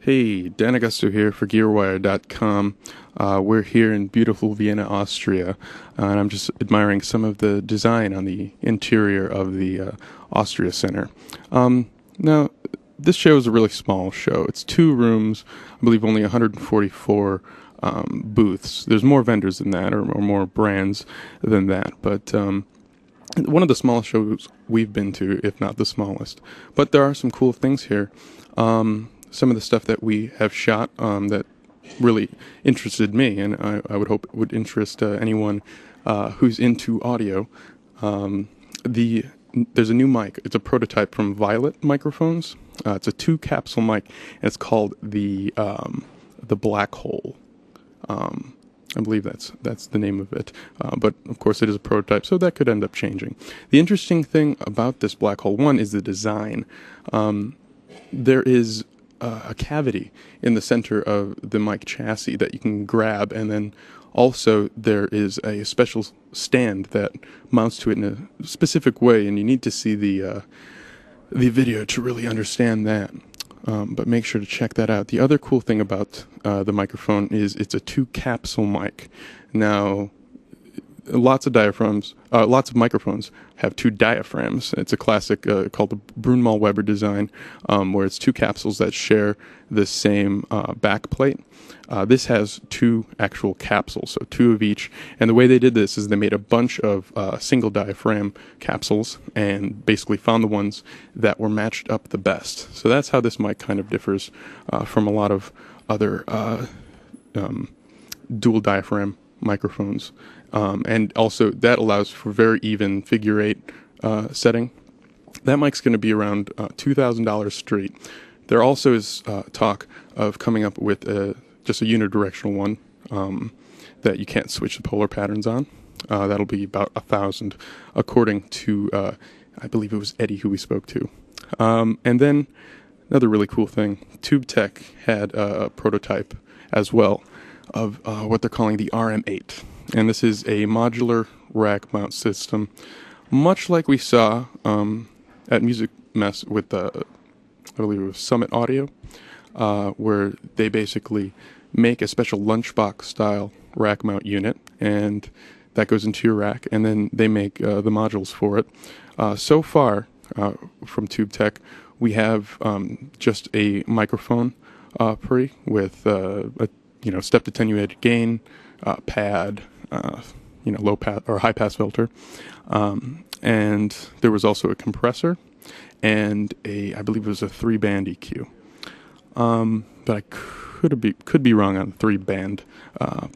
Hey, Dan Agosto here for Gearwire.com. We're here in beautiful Vienna, Austria, and I'm just admiring some of the design on the interior of the Austria Center. Now, this show is a really small show. It's 2 rooms, I believe only 144 booths. There's more vendors than that, or more brands than that, but one of the smallest shows we've been to, if not the smallest. But there are some cool things here. Some of the stuff that we have shot that really interested me, and I would hope it would interest anyone who's into audio. There's a new mic. It's a prototype from Violet Microphones. It's a 2-capsule mic, and it's called the Black Hole. I believe that's the name of it. But of course it is a prototype, so that could end up changing. The interesting thing about this Black Hole, one, is the design. There is a cavity in the center of the mic chassis that you can grab, and then also there is a special stand that mounts to it in a specific way, and you need to see the video to really understand that. But make sure to check that out. The other cool thing about the microphone is it's a 2-capsule mic. Now, lots of microphones have 2 diaphragms. It's a classic called the Brunel-Weber design, where it's 2 capsules that share the same back plate. This has 2 actual capsules, so 2 of each. And the way they did this is they made a bunch of single diaphragm capsules and basically found the ones that were matched up the best. So that's how this mic kind of differs from a lot of other dual diaphragm microphones. And also that allows for very even figure 8 setting. That mic's going to be around $2,000 straight. There also is talk of coming up with just a unidirectional one that you can't switch the polar patterns on. That'll be about $1,000, according to I believe it was Eddie who we spoke to. And then another really cool thing, TubeTech had a prototype as well of what they're calling the RM8. And this is a modular rack mount system, much like we saw at Music Mess with I believe it was Summit Audio, where they basically make a special lunchbox style rack mount unit, and that goes into your rack, and then they make the modules for it. So far, from TubeTech, we have just a microphone pre with a stepped attenuated gain, pad, low pass or high pass filter, and there was also a compressor and I believe it was a 3-band EQ. But I could be wrong on the 3-band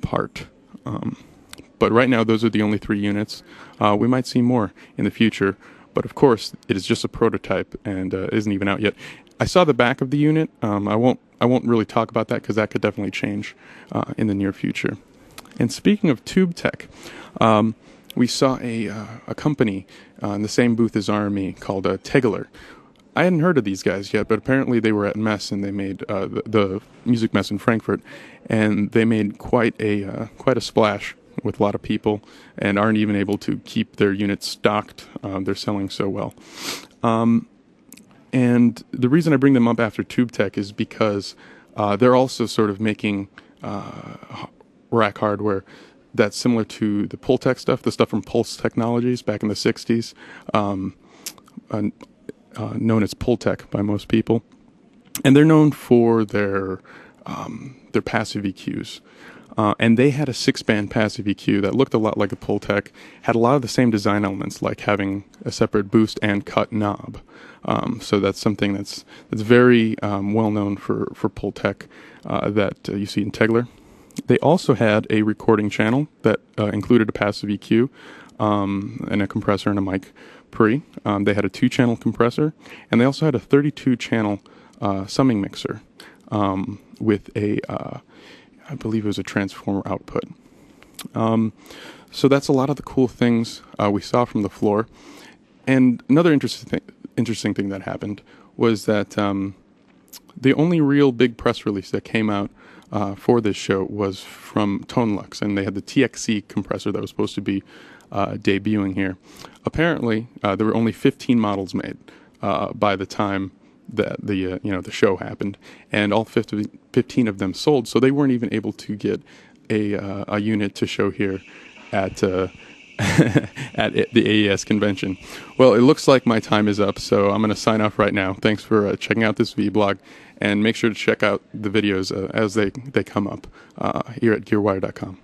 part. But right now, those are the only 3 units. We might see more in the future, but of course, it is just a prototype and isn't even out yet. I saw the back of the unit. I won't really talk about that because that could definitely change in the near future. And speaking of TubeTech, we saw a company in the same booth as RME called Tegeler. I hadn't heard of these guys yet, but apparently they were at Mess, and they made the Music Mess in Frankfurt, and they made quite a splash with a lot of people, and aren't even able to keep their units stocked. They're selling so well. And the reason I bring them up after TubeTech is because they're also sort of making rack hardware that's similar to the Pultec stuff, the stuff from Pulse Technologies back in the 60s, known as Pultec by most people. And they're known for their passive EQs. And they had a 6-band passive EQ that looked a lot like a Pultec, had a lot of the same design elements, like having a separate boost and cut knob. So that's something that's very well known for Pultec that you see in Tegeler. They also had a recording channel that included a passive EQ and a compressor and a mic pre. They had a 2-channel compressor, and they also had a 32-channel summing mixer with I believe it was a transformer output. So that's a lot of the cool things we saw from the floor. And another interesting thing that happened was that the only real big press release that came out for this show was from Tonelux, and they had the TXC compressor that was supposed to be debuting here. Apparently, there were only 15 models made by the time that the show happened, and all 15 of them sold. So they weren't even able to get a unit to show here at at the AES convention. Well, it looks like my time is up, so I'm going to sign off right now. Thanks for checking out this vlog, and make sure to check out the videos as they come up here at Gearwire.com.